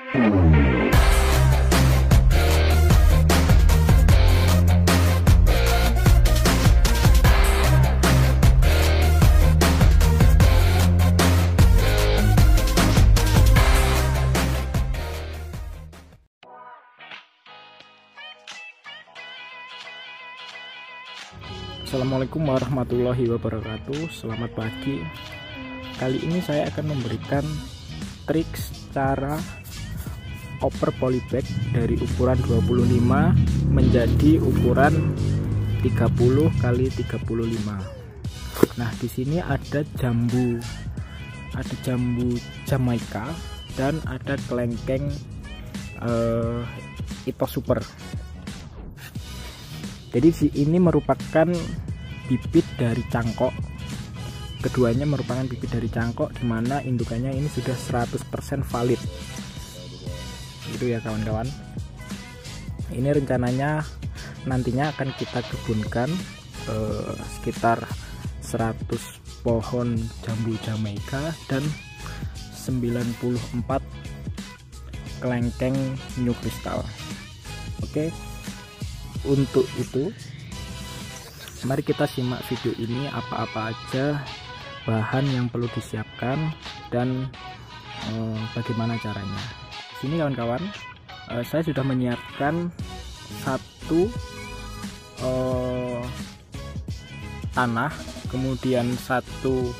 Assalamualaikum warahmatullahi wabarakatuh. Selamat pagi. Kali ini saya akan memberikan trik cara oper polybag dari ukuran 25 menjadi ukuran 30 x 35. Nah, di sini ada jambu Jamaika dan ada kelengkeng Ito Super. Jadi ini merupakan bibit dari cangkok. Keduanya merupakan bibit dari cangkok, dimana indukannya ini sudah 100% valid. Itu ya kawan-kawan. Ini rencananya nantinya akan kita kebunkan sekitar 100 pohon jambu Jamaika dan 94 kelengkeng new crystal. Oke. Untuk itu, mari kita simak video ini apa-apa aja bahan yang perlu disiapkan dan bagaimana caranya. Sini kawan-kawan, saya sudah menyiapkan satu tanah, kemudian satu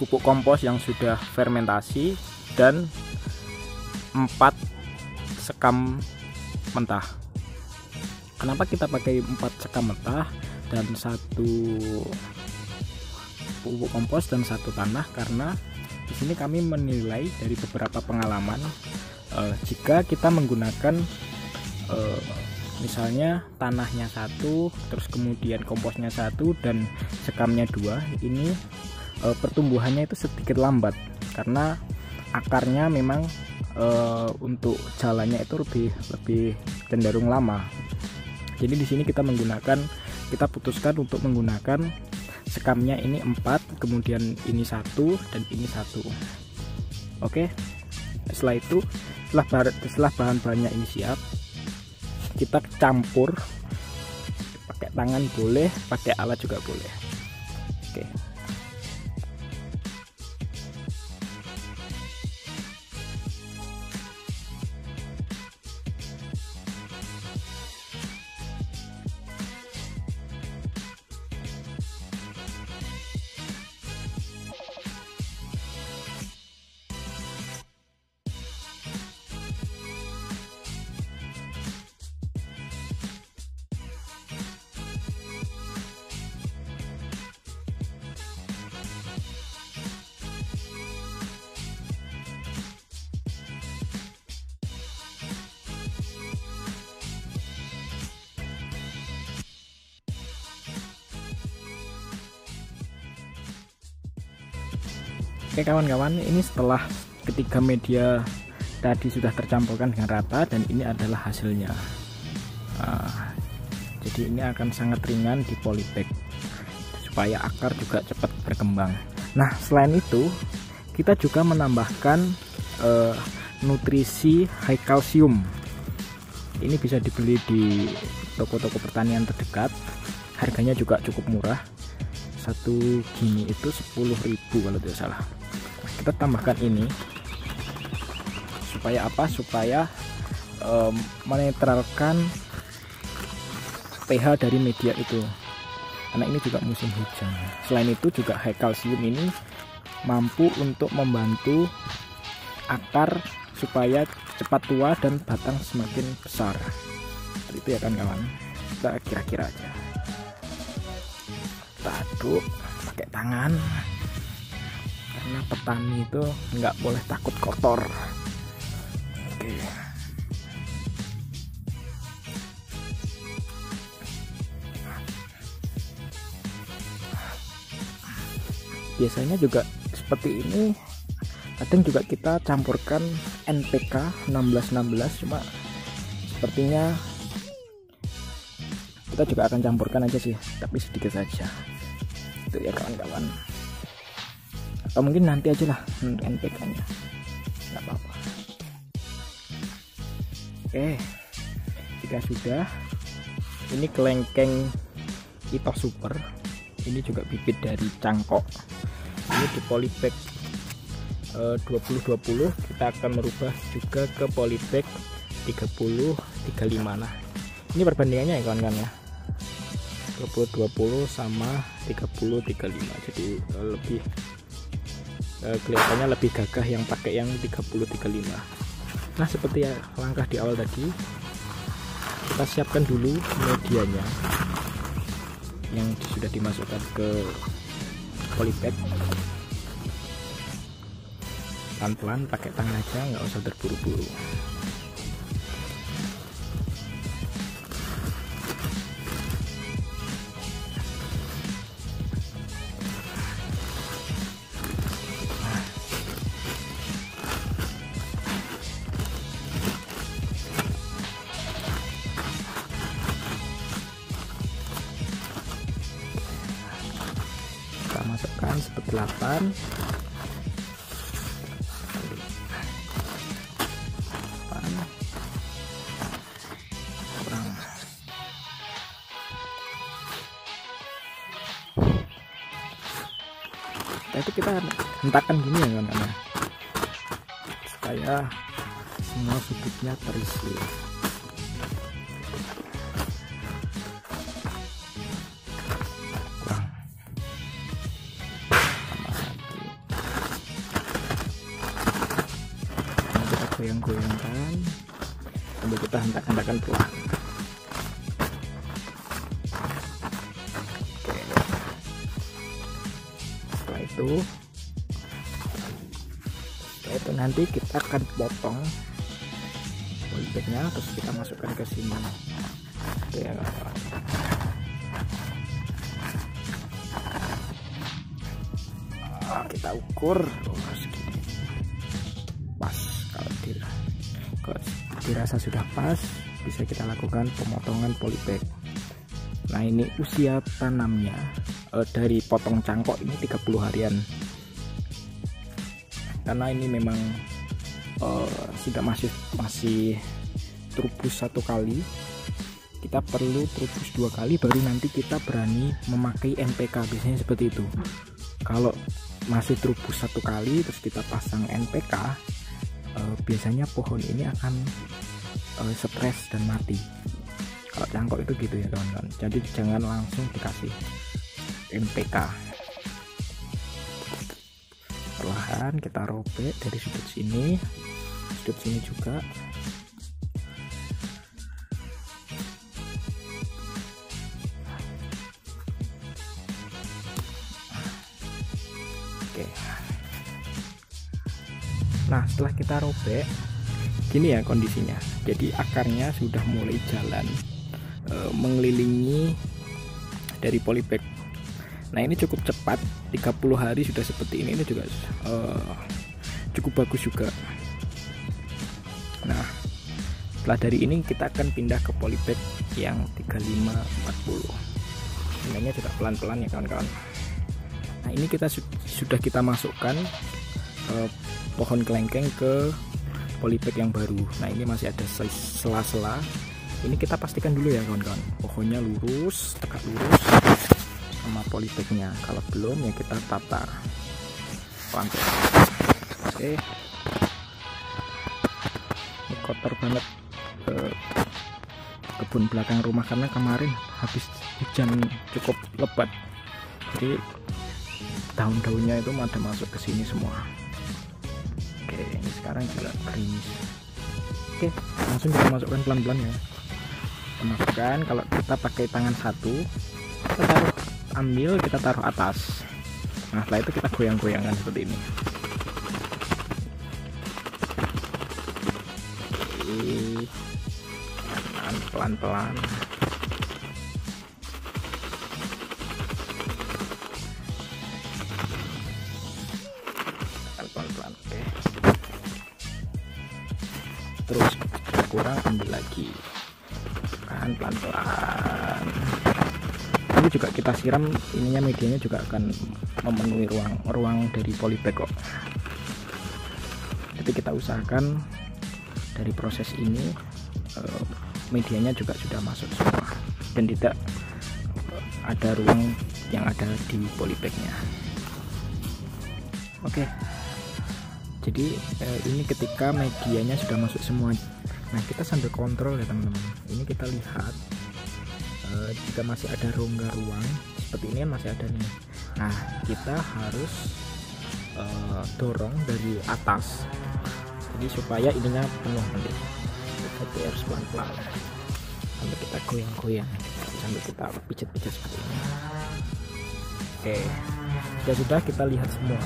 pupuk kompos yang sudah fermentasi dan 4 sekam mentah. Kenapa kita pakai 4 sekam mentah dan satu pupuk kompos dan satu tanah? Karena di sini kami menilai dari beberapa pengalaman, jika kita menggunakan misalnya tanahnya satu, terus kemudian komposnya satu dan sekamnya 2, ini pertumbuhannya itu sedikit lambat karena akarnya memang untuk jalannya itu lebih cenderung lama. Jadi di sini kita putuskan untuk menggunakan sekamnya ini 4, kemudian ini 1 dan ini 1. Oke. Setelah itu, setelah bahan-bahannya ini siap, kita campur. Pakai tangan boleh, pakai alat juga boleh. Oke. Oke kawan-kawan, ini setelah ketiga media tadi sudah tercampurkan dengan rata dan ini adalah hasilnya. Jadi ini akan sangat ringan di polybag supaya akar juga cepat berkembang. Nah, selain itu kita juga menambahkan nutrisi high calcium. Ini bisa dibeli di toko-toko pertanian terdekat. Harganya juga cukup murah. Satu gini itu 10.000 kalau tidak salah. Kita tambahkan ini supaya apa? Supaya menetralkan pH dari media itu, karena ini juga musim hujan. Selain itu juga high calcium ini mampu untuk membantu akar supaya cepat tua dan batang semakin besar. Seperti itu ya kan kawan. Kita kira-kira aja, kita aduk pakai tangan karena petani itu nggak boleh takut kotor. Oke. Biasanya juga seperti ini, kadang juga kita campurkan NPK 1616, cuma sepertinya kita juga akan campurkan aja sih, tapi sedikit saja. Itu ya kawan-kawan. Atau mungkin nanti aja lah NPK nya, nggak apa-apa. Oke, jika sudah, ini kelengkeng Ito Super, ini juga bibit dari Cangkok. Ini di polybag 2020, kita akan merubah juga ke polybag 30-35. Nah, ini perbandingannya ya kawan-kawan ya, 20-20 sama 30-35, jadi lebih kelihatannya lebih gagah yang pakai yang 30-35. Nah, seperti ya langkah di awal tadi, kita siapkan dulu medianya yang sudah dimasukkan ke polybag. Pelan-pelan pakai tangan aja, nggak usah terburu-buru. Kita masukkan seperti 8. Itu kita hentakan gini ya kawan-kawan, supaya semua sudutnya terisi. Kurang tambah 1. Nah, kita goyang-goyangkan sambil kita hentak-hentakan pelan. Setelah itu nanti kita akan potong polybagnya, terus kita masukkan ke sini. Oke, kita ukur segini pas. Kalau dirasa sudah pas, bisa kita lakukan pemotongan polybag. Nah, ini usia tanamnya dari potong cangkok ini 30 harian, karena ini memang sudah masih trubus 1 kali. Kita perlu trubus 2 kali baru nanti kita berani memakai NPK, biasanya seperti itu. Kalau masih trubus 1 kali terus kita pasang NPK, biasanya pohon ini akan stres dan mati. Kalau cangkok itu gitu ya kawan-kawan, jadi jangan langsung dikasih NPK. Perlahan kita robek dari sudut sini juga. Oke. Nah, setelah kita robek gini ya kondisinya, jadi akarnya sudah mulai jalan mengelilingi dari polybag. Nah, ini cukup cepat, 30 hari sudah seperti ini juga cukup bagus juga. Nah, setelah dari ini kita akan pindah ke polybag yang 35-40. Pindahnya juga pelan-pelan ya kawan-kawan. Nah, ini kita sudah kita masukkan pohon kelengkeng ke polybag yang baru. Nah, ini masih ada sela-sela. Ini kita pastikan dulu ya kawan-kawan, pohonnya lurus, tegak lurus sama polybagnya. Kalau belum ya kita tata pelan-pelan. Oke, ini kotor banget kebun belakang rumah karena kemarin habis hujan cukup lebat, jadi daun-daunnya itu ada masuk ke sini semua. Oke, ini sekarang juga gerimis. Oke, langsung kita masukkan pelan-pelan ya. Masukkan, kalau kita pakai tangan satu, kita ambil, kita taruh atas. Nah, setelah itu kita goyang-goyangkan seperti ini. Pelan-pelan. Pelan-pelan, oke. Terus kurang ambil lagi. Pelan-pelan. Ini juga kita siram, ininya medianya juga akan memenuhi ruang dari polybag kok. Jadi kita usahakan dari proses ini medianya juga sudah masuk semua dan tidak ada ruang yang ada di polybagnya. Oke, jadi ini ketika medianya sudah masuk semua. Nah, kita sambil kontrol ya teman-teman. Ini kita lihat jika masih ada rongga ruang seperti ini kan masih ada nih. Nah, kita harus dorong dari atas, jadi supaya ininya penuh nanti. Kita harus pelan-pelan sampai kita goyang-goyang, sampai kita pijat-pijat seperti ini. Oke, sudah kita lihat semua.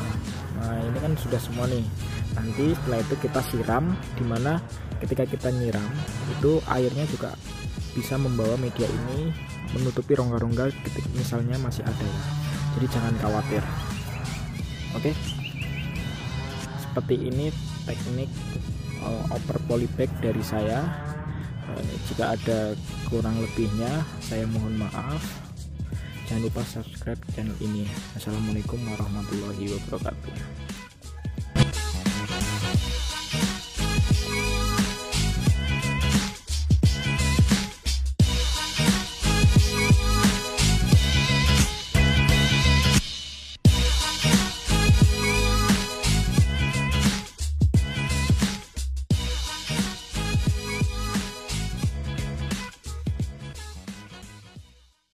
Nah, ini kan sudah semua nih. Nanti setelah itu kita siram, dimana ketika kita nyiram itu airnya juga bisa membawa media ini menutupi rongga-rongga ketika misalnya masih ada ya. Jadi jangan khawatir. Oke, seperti ini teknik oper polybag dari saya. Jika ada kurang lebihnya saya mohon maaf. Jangan lupa subscribe channel ini. Assalamualaikum warahmatullahi wabarakatuh.